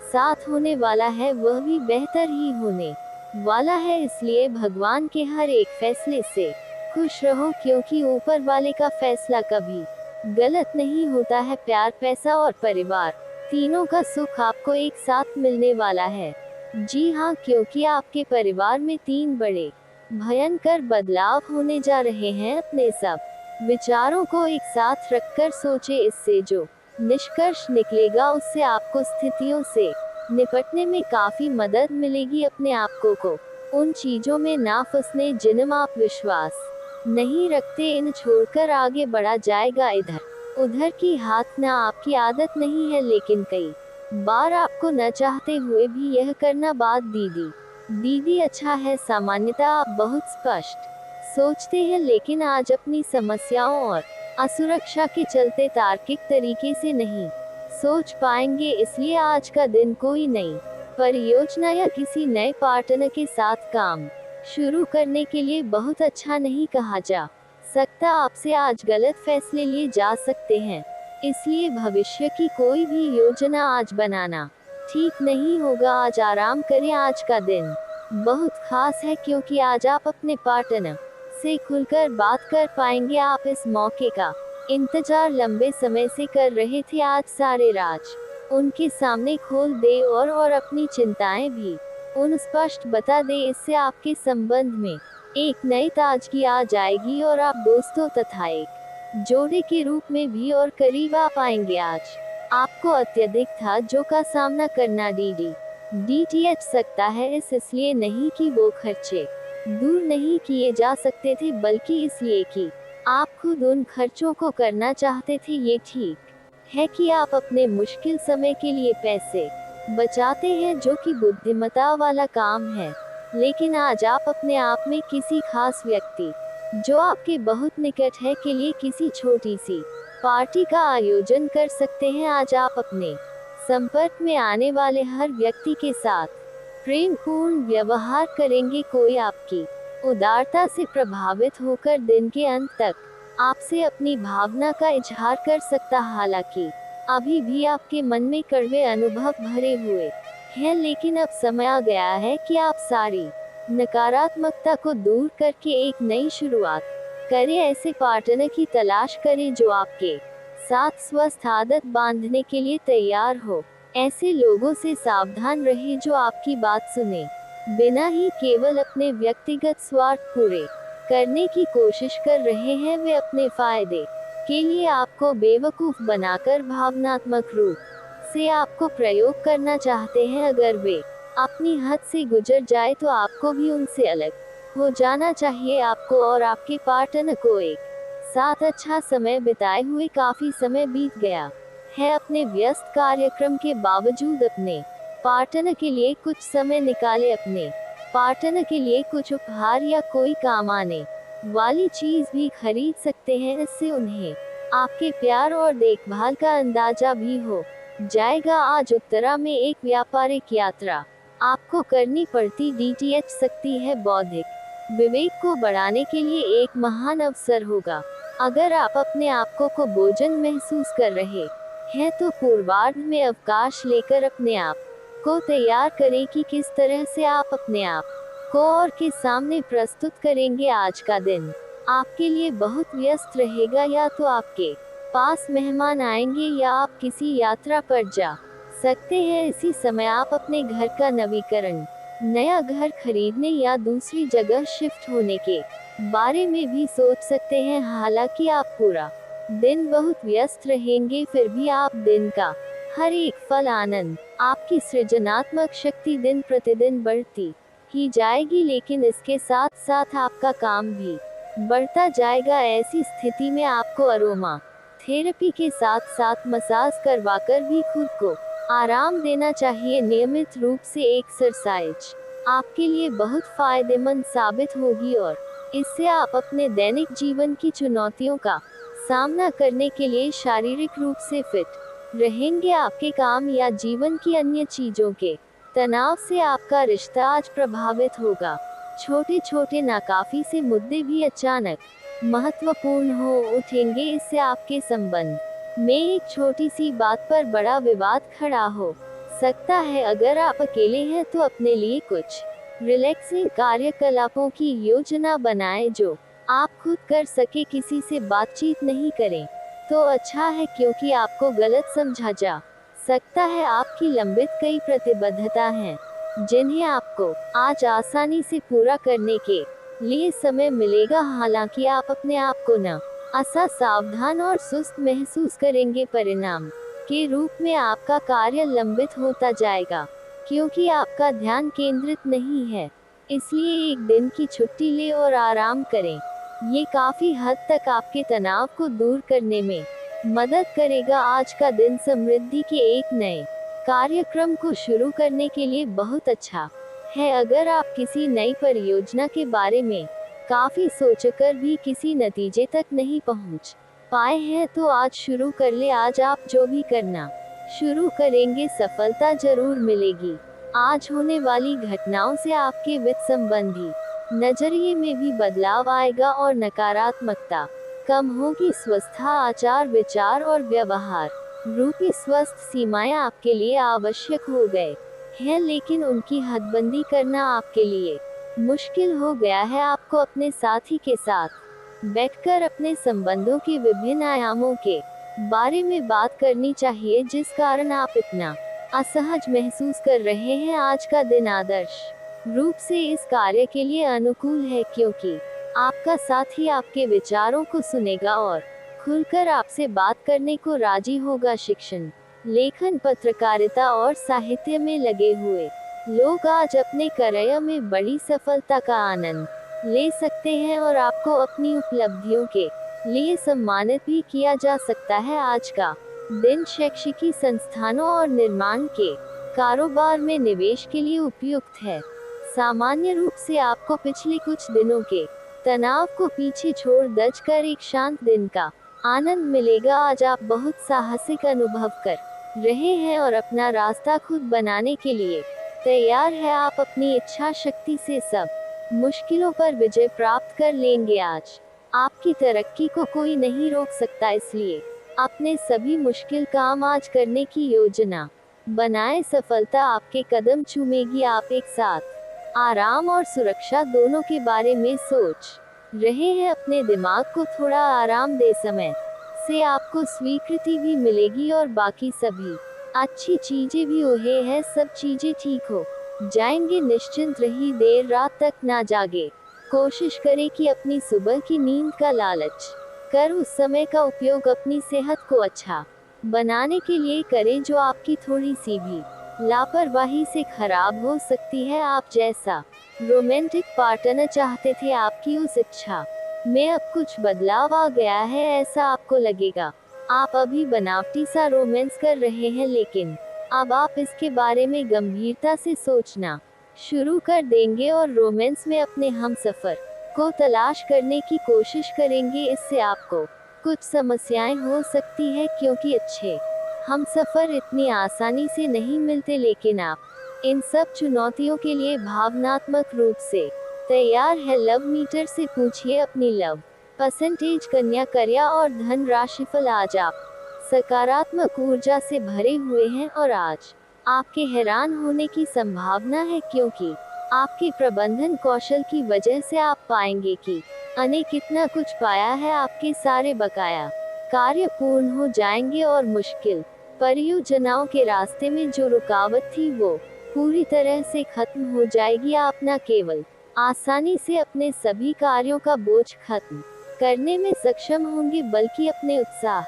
साथ होने वाला है वह भी बेहतर ही होने वाला है, इसलिए भगवान के हर एक फैसले से खुश रहो, क्योंकि ऊपर वाले का फैसला कभी गलत नहीं होता है। प्यार, पैसा और परिवार, तीनों का सुख आपको एक साथ मिलने वाला है। जी हाँ, क्योंकि आपके परिवार में 3 बड़े भयंकर बदलाव होने जा रहे हैं। अपने सब विचारों को एक साथ रखकर सोचे, इससे जो निष्कर्ष निकलेगा उससे आपको स्थितियों से निपटने में काफी मदद मिलेगी। अपने आप को उन चीजों में ना फंसने जिनमें आप विश्वास नहीं रखते, इन छोड़कर आगे बढ़ा जाएगा। इधर उधर की हाथ ना आपकी आदत नहीं है, लेकिन कई बार आपको न चाहते हुए भी यह करना। बात दीदी अच्छा है, सामान्यतः आप बहुत स्पष्ट सोचते हैं, लेकिन आज अपनी समस्याओं और असुरक्षा के चलते तार्किक तरीके से नहीं सोच पाएंगे। इसलिए आज का दिन कोई नई परियोजना या किसी नए पार्टनर के साथ काम शुरू करने के लिए बहुत अच्छा नहीं कहा जा सकता। आपसे आज गलत फैसले लिए जा सकते हैं, इसलिए भविष्य की कोई भी योजना आज बनाना ठीक नहीं होगा। आज आराम करें। आज का दिन बहुत खास है, क्योंकि आज आप अपने पार्टनर से खुलकर बात कर पाएंगे। आप इस मौके का इंतजार लंबे समय से कर रहे थे। आज सारे राज उनके सामने खोल दे और अपनी चिंताएं भी उन स्पष्ट बता दे। इससे आपके संबंध में एक नई ताजगी आ जाएगी और आप दोस्तों तथा एक जोड़े के रूप में भी और करीब आ पाएंगे। आज आपको अत्यधिक थाजों का सामना करना डीटीएच सकता है, इसलिए नहीं कि वो खर्चे दूर नहीं किए जा सकते थे, बल्कि इसलिए कि आप खुद उन खर्चों को करना चाहते थे। ये ठीक है कि आप अपने मुश्किल समय के लिए पैसे बचाते हैं, जो कि बुद्धिमत्ता वाला काम है, लेकिन आज आप अपने आप में किसी खास व्यक्ति जो आपके बहुत निकट है के लिए किसी छोटी सी पार्टी का आयोजन कर सकते हैं। आज आप अपने संपर्क में आने वाले हर व्यक्ति के साथ प्रेमपूर्ण व्यवहार करेंगे। कोई आपकी उदारता से प्रभावित होकर दिन के अंत तक आपसे अपनी भावना का इजहार कर सकता। हालांकि अभी भी आपके मन में कड़वे अनुभव भरे हुए हैं, लेकिन अब समय आ गया है कि आप सारी नकारात्मकता को दूर करके एक नई शुरुआत करें। ऐसे पार्टनर की तलाश करें जो आपके साथ स्वस्थ आदत बांधने के लिए तैयार हो। ऐसे लोगों से सावधान रहे जो आपकी बात सुने बिना ही केवल अपने व्यक्तिगत स्वार्थ पूरे करने की कोशिश कर रहे हैं। वे अपने फायदे के लिए आपको बेवकूफ बनाकर भावनात्मक रूप से आपको प्रयोग करना चाहते हैं। अगर वे अपनी हद से गुजर जाए तो आपको भी उनसे अलग हो जाना चाहिए। आपको और आपके पार्टनर को एक साथ अच्छा समय बिताए हुए काफी समय बीत गया है। अपने व्यस्त कार्यक्रम के बावजूद अपने पार्टनर के लिए कुछ समय निकाले। अपने पार्टनर के लिए कुछ उपहार या कोई काम आने वाली चीज भी खरीद सकते हैं। इससे उन्हें आपके प्यार और देखभाल का अंदाजा भी हो जाएगा। आज उत्तरा में एक व्यापारिक यात्रा आपको करनी पड़ती डीटीएच सकती है। बौद्धिक विवेक को बढ़ाने के लिए एक महान अवसर होगा। अगर आप अपने आप को बोझन महसूस कर रहे हैं तो पूर्वार्ध में अवकाश लेकर अपने आप को तैयार करें कि किस तरह से आप अपने आप को और के सामने प्रस्तुत करेंगे। आज का दिन आपके लिए बहुत व्यस्त रहेगा। या तो आपके पास मेहमान आएंगे या आप किसी यात्रा पर जा सकते हैं। इसी समय आप अपने घर का नवीकरण, नया घर खरीदने या दूसरी जगह शिफ्ट होने के बारे में भी सोच सकते हैं। हालांकि आप पूरा दिन बहुत व्यस्त रहेंगे, फिर भी आप दिन का हर एक फल आनंद, आपकी सृजनात्मक शक्ति दिन प्रतिदिन बढ़ती ही जाएगी, लेकिन इसके साथ साथ आपका काम भी बढ़ता जाएगा। ऐसी स्थिति में आपको अरोमा थेरेपी के साथ साथ मसाज करवाकर भी खुद को आराम देना चाहिए। नियमित रूप से एक्सरसाइज आपके लिए बहुत फायदेमंद साबित होगी और इससे आप अपने दैनिक जीवन की चुनौतियों का सामना करने के लिए शारीरिक रूप से फिट रहेंगे। आपके काम या जीवन की अन्य चीजों के तनाव से आपका रिश्ता आज प्रभावित होगा। छोटे छोटे नाकाफी से मुद्दे भी अचानक महत्वपूर्ण हो उठेंगे। इससे आपके संबंध में एक छोटी सी बात पर बड़ा विवाद खड़ा हो सकता है अगर आप अकेले हैं तो अपने लिए कुछ रिलैक्सिंग कार्यकलापों की योजना बनाएं जो आप खुद कर सके। किसी से बातचीत नहीं करें तो अच्छा है, क्योंकि आपको गलत समझा जा सकता है। आपकी लंबित कई प्रतिबद्धता हैं जिन्हें आपको आज आसानी से पूरा करने के लिए समय मिलेगा। हालांकि आप अपने आप को न सावधान और सुस्त महसूस करेंगे। परिणाम के रूप में आपका कार्य लंबित होता जाएगा, क्योंकि आपका ध्यान केंद्रित नहीं है। इसलिए एक दिन की छुट्टी लें और आराम करें। ये काफी हद तक आपके तनाव को दूर करने में मदद करेगा। आज का दिन समृद्धि के एक नए कार्यक्रम को शुरू करने के लिए बहुत अच्छा है। अगर आप किसी नई परियोजना के बारे में काफी सोचकर भी किसी नतीजे तक नहीं पहुंच पाए हैं तो आज शुरू कर ले। आज आप जो भी करना शुरू करेंगे सफलता जरूर मिलेगी। आज होने वाली घटनाओं से आपके वित्त संबंधी नजरिए में भी बदलाव आएगा और नकारात्मकता कम होगी। स्वस्थता, आचार विचार और व्यवहार रूपी स्वस्थ सीमाएं आपके लिए आवश्यक हो गए हैं, लेकिन उनकी हदबंदी करना आपके लिए मुश्किल हो गया है। आपको अपने साथी के साथ बैठकर अपने संबंधों के विभिन्न आयामों के बारे में बात करनी चाहिए, जिस कारण आप इतना असहज महसूस कर रहे हैं। आज का दिन आदर्श रूप से इस कार्य के लिए अनुकूल है, क्योंकि आपका साथी आपके विचारों को सुनेगा और खुलकर आपसे बात करने को राजी होगा। शिक्षण, लेखन, पत्रकारिता और साहित्य में लगे हुए लोग आज अपने करियर में बड़ी सफलता का आनंद ले सकते हैं और आपको अपनी उपलब्धियों के लिए सम्मानित भी किया जा सकता है। आज का दिन शैक्षिकी संस्थानों और निर्माण के कारोबार में निवेश के लिए उपयुक्त है। सामान्य रूप से आपको पिछले कुछ दिनों के तनाव को पीछे छोड़ दचकर एक शांत दिन का आनंद मिलेगा। आज आप बहुत साहसिक अनुभव कर रहे हैं और अपना रास्ता खुद बनाने के लिए तैयार है। आप अपनी इच्छा शक्ति से सब मुश्किलों पर विजय प्राप्त कर लेंगे। आज आपकी तरक्की को कोई नहीं रोक सकता, इसलिए अपने सभी मुश्किल काम आज करने की योजना बनाएं। सफलता आपके कदम चूमेगी। आप एक साथ आराम और सुरक्षा दोनों के बारे में सोच रहे हैं। अपने दिमाग को थोड़ा आराम दे, समय से आपको स्वीकृति भी मिलेगी और बाकी सभी अच्छी चीजें भी हुए हैं। सब चीजें ठीक हो जाएंगे। निश्चिंत रही, देर रात तक ना जागे। कोशिश करें कि अपनी सुबह की नींद का लालच कर उस समय का उपयोग अपनी सेहत को अच्छा बनाने के लिए करें, जो आपकी थोड़ी सी भी लापरवाही से खराब हो सकती है। आप जैसा रोमांटिक पार्टनर चाहते थे, आपकी उस इच्छा में अब कुछ बदलाव आ गया है, ऐसा आपको लगेगा। आप अभी बनावटी सा रोमांस कर रहे हैं, लेकिन अब आप इसके बारे में गंभीरता से सोचना शुरू कर देंगे और रोमांस में अपने हमसफर को तलाश करने की कोशिश करेंगे। इससे आपको कुछ समस्याएं हो सकती है, क्योंकि अच्छे हमसफर इतनी आसानी से नहीं मिलते, लेकिन आप इन सब चुनौतियों के लिए भावनात्मक रूप से तैयार है। लव मीटर से पूछिए अपनी लव परसेंटेज। कन्या, करियर और धन राशिफल। आज आप सकारात्मक ऊर्जा से भरे हुए हैं और आज आपके हैरान होने की संभावना है, क्योंकि आपके प्रबंधन कौशल की वजह से आप पाएंगे कि अने कितना कुछ पाया है। आपके सारे बकाया कार्य पूर्ण हो जाएंगे और मुश्किल परियोजनाओं के रास्ते में जो रुकावट थी वो पूरी तरह से खत्म हो जाएगी। आप न केवल आसानी से अपने सभी कार्यों का बोझ खत्म करने में सक्षम होंगे, बल्कि अपने उत्साह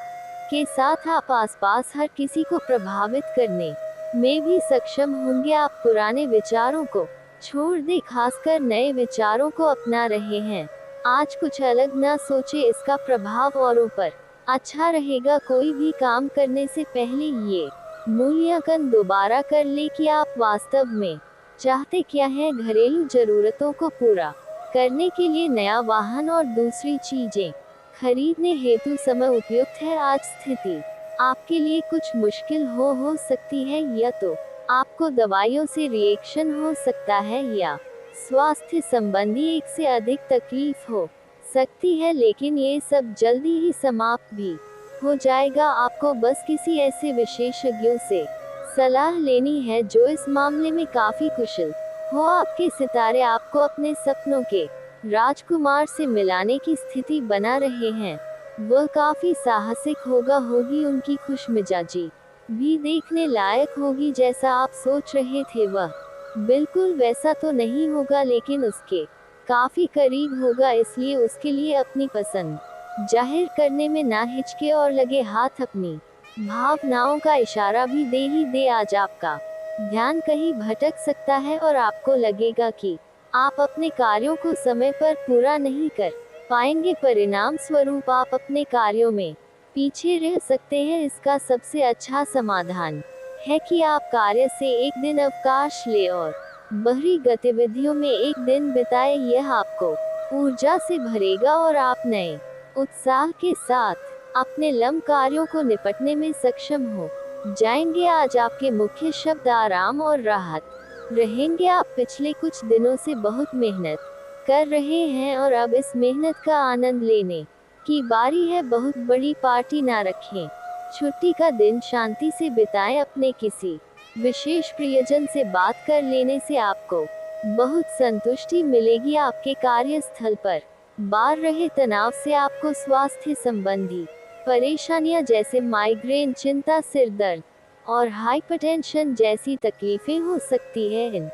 के साथ आप आसपास हर किसी को प्रभावित करने में भी सक्षम होंगे। आप पुराने विचारों को छोड़ दे, खासकर नए विचारों को अपना रहे हैं। आज कुछ अलग ना सोचे, इसका प्रभाव औरों पर अच्छा रहेगा। कोई भी काम करने से पहले ये मूल्यांकन दोबारा कर ले कि आप वास्तव में चाहते क्या हैं। घरेलू जरूरतों को पूरा करने के लिए नया वाहन और दूसरी चीजें खरीदने हेतु समय उपयुक्त है। आज स्थिति आपके लिए कुछ मुश्किल हो सकती है, या तो आपको दवाइयों से रिएक्शन हो सकता है या स्वास्थ्य संबंधी एक से अधिक तकलीफ हो सकती है, लेकिन ये सब जल्दी ही समाप्त भी हो जाएगा। आपको बस किसी ऐसे विशेषज्ञों से सलाह लेनी है जो इस मामले में काफी कुशल हो। आपके सितारे आपको अपने सपनों के राजकुमार से मिलाने की स्थिति बना रहे हैं। वह काफी साहसिक होगी उनकी खुशमिजाजी भी देखने लायक होगी। जैसा आप सोच रहे थे वह बिल्कुल वैसा तो नहीं होगा, लेकिन उसके काफी करीब होगा। इसलिए उसके लिए अपनी पसंद जाहिर करने में ना हिचके और लगे हाथ अपनी भावनाओं का इशारा भी दे ही दे। आज आपका ध्यान कहीं भटक सकता है और आपको लगेगा कि आप अपने कार्यों को समय पर पूरा नहीं कर पाएंगे। परिणाम स्वरूप आप अपने कार्यों में पीछे रह सकते हैं। इसका सबसे अच्छा समाधान है कि आप कार्य से एक दिन अवकाश ले और बाहरी गतिविधियों में एक दिन बिताए। यह आपको ऊर्जा से भरेगा और आप नए उत्साह के साथ अपने लंबे कार्यों को निपटने में सक्षम हो जाएंगे। आज आपके मुख्य शब्द आराम और राहत रहेंगे। आप पिछले कुछ दिनों से बहुत मेहनत कर रहे हैं और अब इस मेहनत का आनंद लेने की बारी है। बहुत बड़ी पार्टी ना रखें, छुट्टी का दिन शांति से बिताएं। अपने किसी विशेष प्रियजन से बात कर लेने से आपको बहुत संतुष्टि मिलेगी। आपके कार्यस्थल पर बार रहे तनाव से आपको स्वास्थ्य संबंधी परेशानियां जैसे माइग्रेन, चिंता, सिर दर्द और हाइपरटेंशन जैसी तकलीफें हो सकती है। इन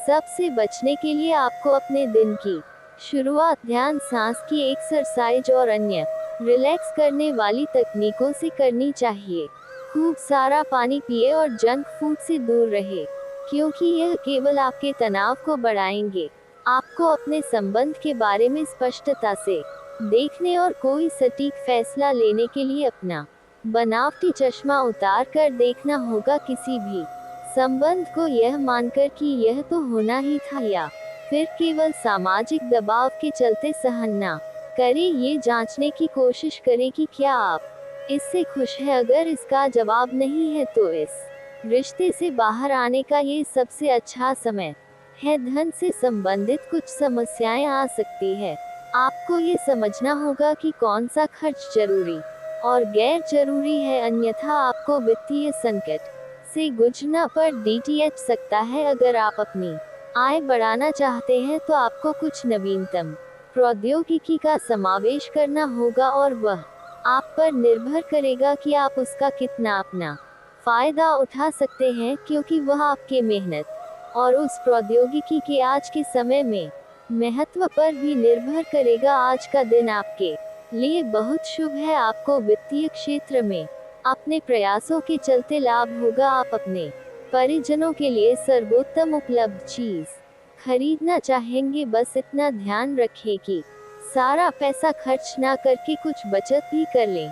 सब से बचने के लिए आपको अपने दिन की शुरुआत ध्यान, सांस की एक्सरसाइज और अन्य रिलैक्स करने वाली तकनीकों से करनी चाहिए। खूब सारा पानी पिए और जंक फूड से दूर रहे, क्योंकि यह केवल आपके तनाव को बढ़ाएंगे। आपको अपने संबंध के बारे में स्पष्टता से देखने और कोई सटीक फैसला लेने के लिए अपना बनावटी चश्मा उतार कर देखना होगा। किसी भी संबंध को यह मानकर कि यह तो होना ही था या फिर केवल सामाजिक दबाव के चलते सहन ना करें। ये जांचने की कोशिश करें कि क्या आप इससे खुश है। अगर इसका जवाब नहीं है तो इस रिश्ते से बाहर आने का ये सबसे अच्छा समय है। धन से संबंधित कुछ समस्याएं आ सकती है। आपको ये समझना होगा कि कौन सा खर्च जरूरी और गैर जरूरी है, अन्यथा आपको वित्तीय संकट से गुजरना पड़ सकता है। अगर आप अपनी आय बढ़ाना चाहते हैं तो आपको कुछ नवीनतम प्रौद्योगिकी का समावेश करना होगा और वह आप पर निर्भर करेगा कि आप उसका कितना अपना फायदा उठा सकते हैं, क्योंकि वह आपके मेहनत और उस प्रौद्योगिकी के आज के समय में महत्व पर भी निर्भर करेगा। आज का दिन आपके लिए बहुत शुभ है। आपको वित्तीय क्षेत्र में अपने प्रयासों के चलते लाभ होगा। आप अपने परिजनों के लिए सर्वोत्तम उपलब्ध चीज खरीदना चाहेंगे। बस इतना ध्यान रखें कि सारा पैसा खर्च ना करके कुछ बचत भी कर लें।